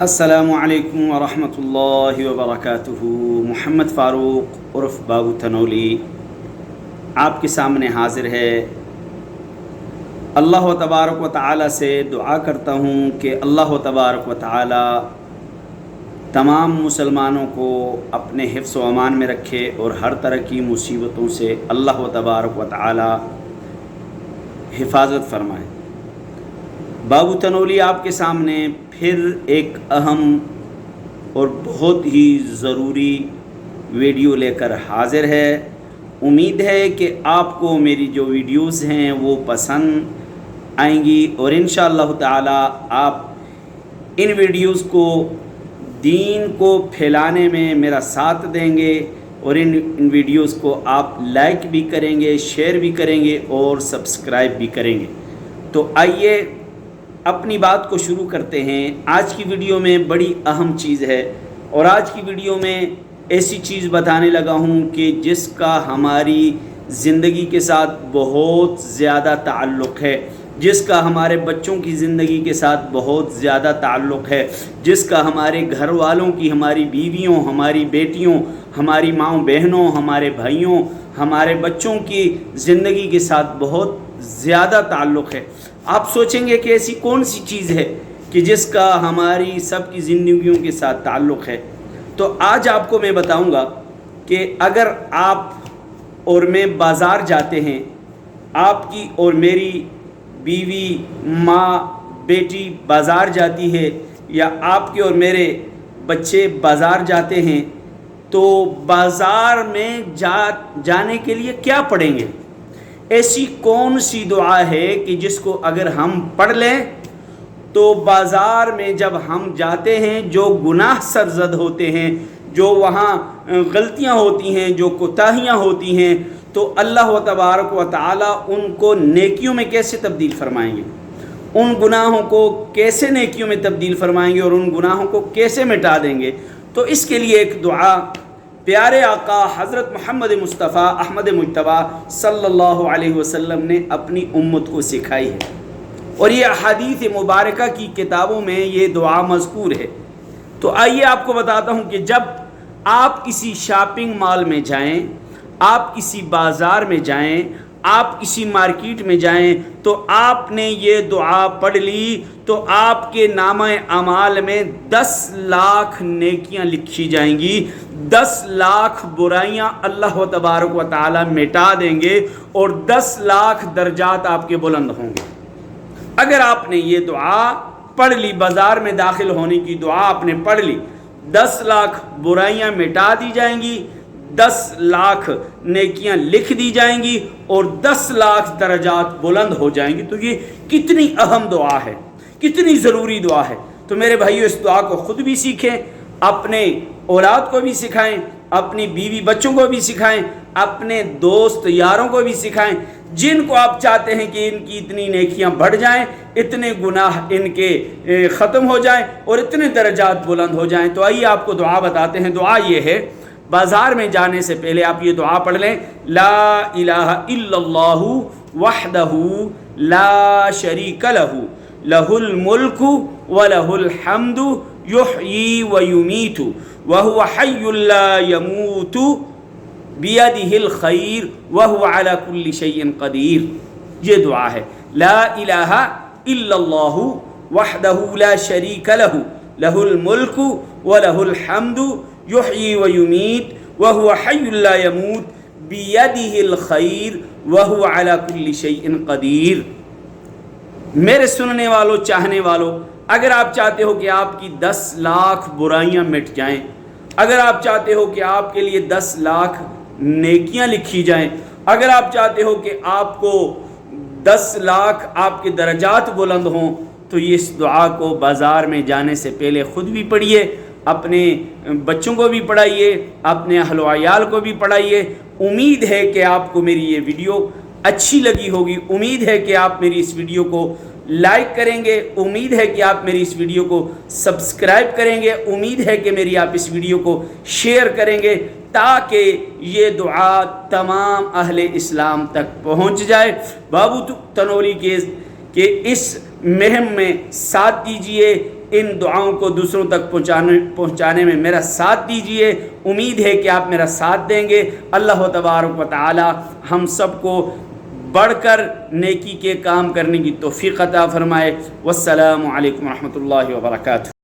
السلام علیکم ورحمۃ اللہ وبرکاتہ۔ محمد فاروق عرف بابو تنولی آپ کے سامنے حاضر ہے۔ اللہ تبارک و تعالی سے دعا کرتا ہوں کہ اللہ تبارک و تعالی تمام مسلمانوں کو اپنے حفظ و امان میں رکھے اور ہر طرح کی مصیبتوں سے اللہ تبارک و تعالی حفاظت فرمائے۔ بابو تنولی آپ کے سامنے پھر ایک اہم اور بہت ہی ضروری ویڈیو لے کر حاضر ہے۔ امید ہے کہ آپ کو میری جو ویڈیوز ہیں وہ پسند آئیں گی اور انشاءاللہ تعالی آپ ان ویڈیوز کو دین کو پھیلانے میں میرا ساتھ دیں گے اور ان ویڈیوز کو آپ لائک بھی کریں گے، شیئر بھی کریں گے اور سبسکرائب بھی کریں گے۔ تو آئیے اپنی بات کو شروع کرتے ہیں۔ آج کی ویڈیو میں بڑی اہم چیز ہے اور آج کی ویڈیو میں ایسی چیز بتانے لگا ہوں کہ جس کا ہماری زندگی کے ساتھ بہت زیادہ تعلق ہے، جس کا ہمارے بچوں کی زندگی کے ساتھ بہت زیادہ تعلق ہے، جس کا ہمارے گھر والوں کی، ہماری بیویوں، ہماری بیٹیوں، ہماری ماؤں بہنوں، ہمارے بھائیوں، ہمارے بچوں کی زندگی کے ساتھ بہت زیادہ تعلق ہے۔ آپ سوچیں گے کہ ایسی کون سی چیز ہے کہ جس کا ہماری سب کی زندگیوں کے ساتھ تعلق ہے؟ تو آج آپ کو میں بتاؤں گا کہ اگر آپ اور میں بازار جاتے ہیں، آپ کی اور میری بیوی، ماں، بیٹی بازار جاتی ہے یا آپ کے اور میرے بچے بازار جاتے ہیں، تو بازار میں جانے کے لیے کیا پڑھیں گے؟ ایسی کون سی دعا ہے کہ جس کو اگر ہم پڑھ لیں تو بازار میں جب ہم جاتے ہیں جو گناہ سرزد ہوتے ہیں، جو وہاں غلطیاں ہوتی ہیں، جو کوتاہیاں ہوتی ہیں، تو اللہ تبارک و تعالی ان کو نیکیوں میں کیسے تبدیل فرمائیں گے، ان گناہوں کو کیسے نیکیوں میں تبدیل فرمائیں گے اور ان گناہوں کو کیسے مٹا دیں گے۔ تو اس کے لیے ایک دعا پیارے آقا حضرت محمد مصطفیٰ احمد مجتبیٰ صلی اللہ علیہ وسلم نے اپنی امت کو سکھائی ہے اور یہ احادیث مبارکہ کی کتابوں میں یہ دعا مذکور ہے۔ تو آئیے آپ کو بتاتا ہوں کہ جب آپ کسی شاپنگ مال میں جائیں، آپ کسی بازار میں جائیں، آپ کسی مارکیٹ میں جائیں تو آپ نے یہ دعا پڑھ لی تو آپ کے نامہ اعمال میں 10 لاکھ نیکیاں لکھی جائیں گی، 10 لاکھ برائیاں اللہ تبارک و تعالی مٹا دیں گے اور 10 لاکھ درجات آپ کے بلند ہوں گے۔ اگر آپ نے یہ دعا پڑھ لی، بازار میں داخل ہونے کی دعا آپ نے پڑھ لی، 10 لاکھ برائیاں مٹا دی جائیں گی، 10 لاکھ نیکیاں لکھ دی جائیں گی اور 10 لاکھ درجات بلند ہو جائیں گی۔ تو یہ کتنی اہم دعا ہے، کتنی ضروری دعا ہے۔ تو میرے بھائیو، اس دعا کو خود بھی سیکھیں، اپنے اولاد کو بھی سکھائیں، اپنی بیوی بچوں کو بھی سکھائیں، اپنے دوست یاروں کو بھی سکھائیں، جن کو آپ چاہتے ہیں کہ ان کی اتنی نیکیاں بڑھ جائیں، اتنے گناہ ان کے ختم ہو جائیں اور اتنے درجات بلند ہو جائیں۔ تو آئیے آپ کو دعا بتاتے ہیں۔ دعا یہ ہے، بازار میں جانے سے پہلے آپ یہ دعا پڑھ لیں، لا الہ الا اللہ وحدہ لا شریک لہ لہ الملک ولہ الحمد یحیی ویمیت وہو حی لا یموت بیدہ الخیر وہو علی کل شیء قدیر۔ یہ دعا ہے، لا الہ الا اللہ وحدہ لا شریک لہ لہ الملک ولہ الحمد یحیی ویمیت وہو حی لا یموت بیدہ الخیر وہو علی کل شیء قدیر۔ میرے سننے والوں، چاہنے والوں، اگر آپ چاہتے ہو کہ آپ کی 10 لاکھ برائیاں مٹ جائیں، اگر آپ چاہتے ہو کہ آپ کے لیے 10 لاکھ نیکیاں لکھی جائیں، اگر آپ چاہتے ہو کہ آپ کو 10 لاکھ آپ کے درجات بلند ہوں، تو یہ اس دعا کو بازار میں جانے سے پہلے خود بھی پڑھیے، اپنے بچوں کو بھی پڑھائیے، اپنے اہل و عیال کو بھی پڑھائیے۔ امید ہے کہ آپ کو میری یہ ویڈیو اچھی لگی ہوگی، امید ہے کہ آپ میری اس ویڈیو کو لائک کریں گے، امید ہے کہ آپ میری اس ویڈیو کو سبسکرائب کریں گے، امید ہے کہ میری آپ اس ویڈیو کو شیئر کریں گے تاکہ یہ دعا تمام اہل اسلام تک پہنچ جائے۔ بابو تنولی کے اس مہم میں ساتھ دیجئے، ان دعاؤں کو دوسروں تک پہنچانے میں میرا ساتھ دیجئے. امید ہے کہ آپ میرا ساتھ دیں گے. اللہ تبارک و تعالی ہم سب کو بڑھ کر نیکی کے کام کرنے کی توفیق عطا فرمائے. والسلام علیکم ورحمۃ اللہ وبرکاتہ.